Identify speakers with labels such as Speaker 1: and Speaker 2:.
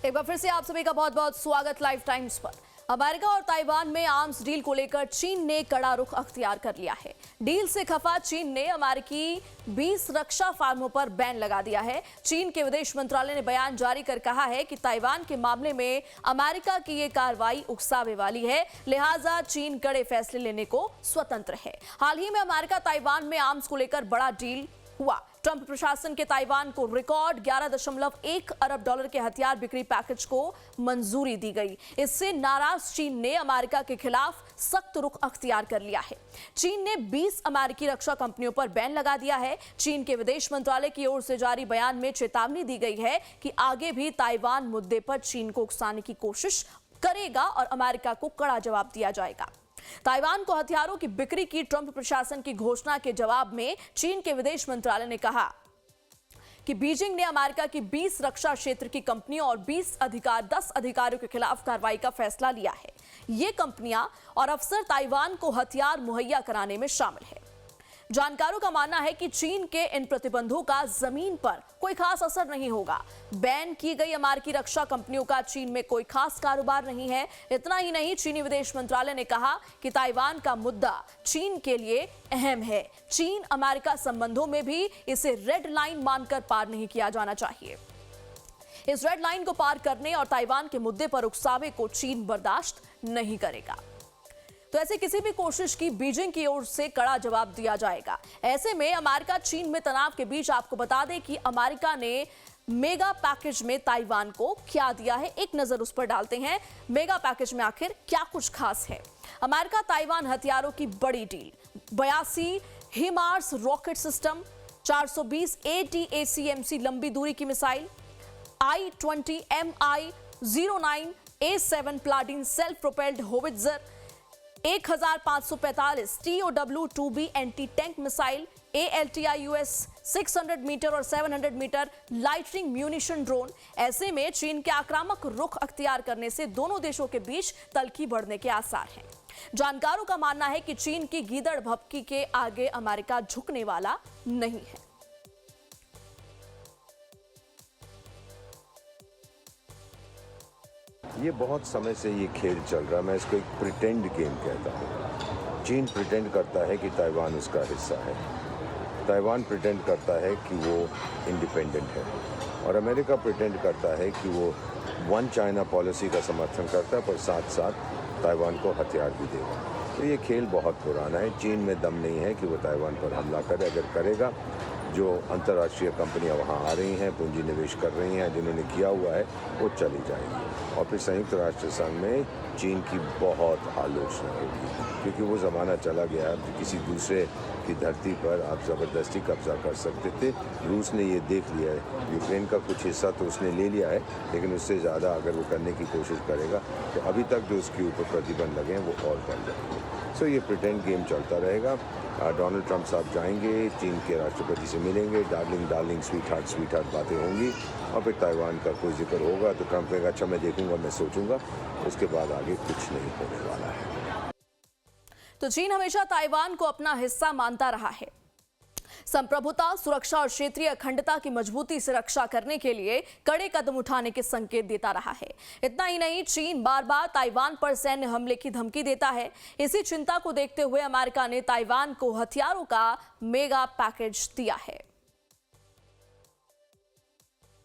Speaker 1: एक बार फिर से आप सभी का बहुत बहुत स्वागत लाइव टाइम्स पर। अमेरिका और ताइवान में आर्म्स डील को लेकर चीन ने कड़ा रुख अख्तियार कर लिया है। डील से खफा चीन ने अमेरिकी 20 रक्षा फार्मों पर बैन लगा दिया है। चीन के विदेश मंत्रालय ने बयान जारी कर कहा है कि ताइवान के मामले में अमेरिका की ये कार्रवाई उकसावे वाली है, लिहाजा चीन कड़े फैसले लेने को स्वतंत्र है। हाल ही में अमेरिका ताइवान में आर्म्स को लेकर बड़ा डील हुआ। ट्रंप प्रशासन के ताइवान को रिकॉर्ड 11.1 अरब डॉलर के हथियार बिक्री पैकेज को मंजूरी दी गई। इससे नाराज चीन ने अमेरिका के खिलाफ सख्त रुख अख्तियार कर लिया है। चीन ने 20 अमेरिकी रक्षा कंपनियों पर बैन लगा दिया है। चीन के विदेश मंत्रालय की ओर से जारी बयान में चेतावनी दी गई है कि आगे भी ताइवान मुद्दे पर चीन को उकसाने की कोशिश करेगा और अमेरिका को कड़ा जवाब दिया जाएगा। ताइवान को हथियारों की बिक्री की ट्रंप प्रशासन की घोषणा के जवाब में चीन के विदेश मंत्रालय ने कहा कि बीजिंग ने अमेरिका की 20 रक्षा क्षेत्र की कंपनियों और 10 अधिकारियों के खिलाफ कार्रवाई का फैसला लिया है। ये कंपनियां और अफसर ताइवान को हथियार मुहैया कराने में शामिल है। जानकारों का मानना है कि चीन के इन प्रतिबंधों का जमीन पर कोई खास असर नहीं होगा। बैन की गई अमेरिकी रक्षा कंपनियों का चीन में कोई खास कारोबार नहीं है। इतना ही नहीं, चीनी विदेश मंत्रालय ने कहा कि ताइवान का मुद्दा चीन के लिए अहम है। चीन अमेरिका संबंधों में भी इसे रेड लाइन मानकर पार नहीं किया जाना चाहिए। इस रेड लाइन को पार करने और ताइवान के मुद्दे पर उकसावे को चीन बर्दाश्त नहीं करेगा। तो ऐसे किसी भी कोशिश की बीजिंग की ओर से कड़ा जवाब दिया जाएगा। ऐसे में अमेरिका चीन में तनाव के बीच आपको बता दें कि अमेरिका ने मेगा पैकेज में ताइवान को क्या दिया है, एक नजर उस पर डालते हैं। मेगा पैकेज में आखिर क्या कुछ खास है। अमेरिका ताइवान हथियारों की बड़ी डील, 82 हिमार्स रॉकेट सिस्टम, 420 ATACMC लंबी दूरी की missile, I-20 MI-09 A7 Paladin self propelled howitzer, 1545 TOW-2B anti tank missile, ALTIUS 600 metre और 700 मीटर लाइटनिंग म्यूनिशन ड्रोन। ऐसे में चीन के आक्रामक रुख अख्तियार करने से दोनों देशों के बीच तल्खी बढ़ने के आसार हैं। जानकारों का मानना है कि चीन की गीदड़ भभकी के आगे अमेरिका झुकने वाला नहीं है।
Speaker 2: ये बहुत समय से ये खेल चल रहा है। मैं इसको एक प्रिटेंड गेम कहता हूँ। चीन प्रिटेंड करता है कि ताइवान उसका हिस्सा है, ताइवान प्रिटेंड करता है कि वो इंडिपेंडेंट है, और अमेरिका प्रिटेंड करता है कि वो वन चाइना पॉलिसी का समर्थन करता है, पर साथ साथ ताइवान को हथियार भी देगा। तो ये खेल बहुत पुराना है। चीन में दम नहीं है कि वो ताइवान पर हमला करे। अगर करेगा, जो अंतर्राष्ट्रीय कंपनियां वहां आ रही हैं, पूंजी निवेश कर रही हैं, जिन्होंने किया हुआ है, वो चली जाएगी। और फिर संयुक्त राष्ट्र संघ में चीन की बहुत आलोचना होगी, क्योंकि वो ज़माना चला गया कि किसी दूसरे की धरती पर आप ज़बरदस्ती कब्जा कर सकते थे। रूस ने ये देख लिया है। यूक्रेन का कुछ हिस्सा तो उसने ले लिया है, लेकिन उससे ज़्यादा अगर वो करने की कोशिश करेगा तो अभी तक जो उसके ऊपर प्रतिबंध लगे हैं वो और बढ़ जाएंगे। सो ये प्रिटेंड गेम चलता रहेगा। डोनाल्ड ट्रंप साहब जाएंगे, चीन के राष्ट्रपति से मिलेंगे, डार्लिंग स्वीट हार्ट बातें होंगी, और फिर ताइवान का कोई जिक्र होगा तो ट्रंप कहेगा अच्छा मैं देखूंगा, मैं सोचूंगा। उसके बाद आगे कुछ नहीं होने वाला है।
Speaker 1: तो चीन हमेशा ताइवान को अपना हिस्सा मानता रहा है। संप्रभुता, सुरक्षा और क्षेत्रीय अखंडता की मजबूती से रक्षा करने के लिए कड़े कदम उठाने के संकेत देता रहा है। इतना ही नहीं, चीन बार बार ताइवान पर सैन्य हमले की धमकी देता है। इसी चिंता को देखते हुए अमेरिका ने ताइवान को हथियारों का मेगा पैकेज दिया है।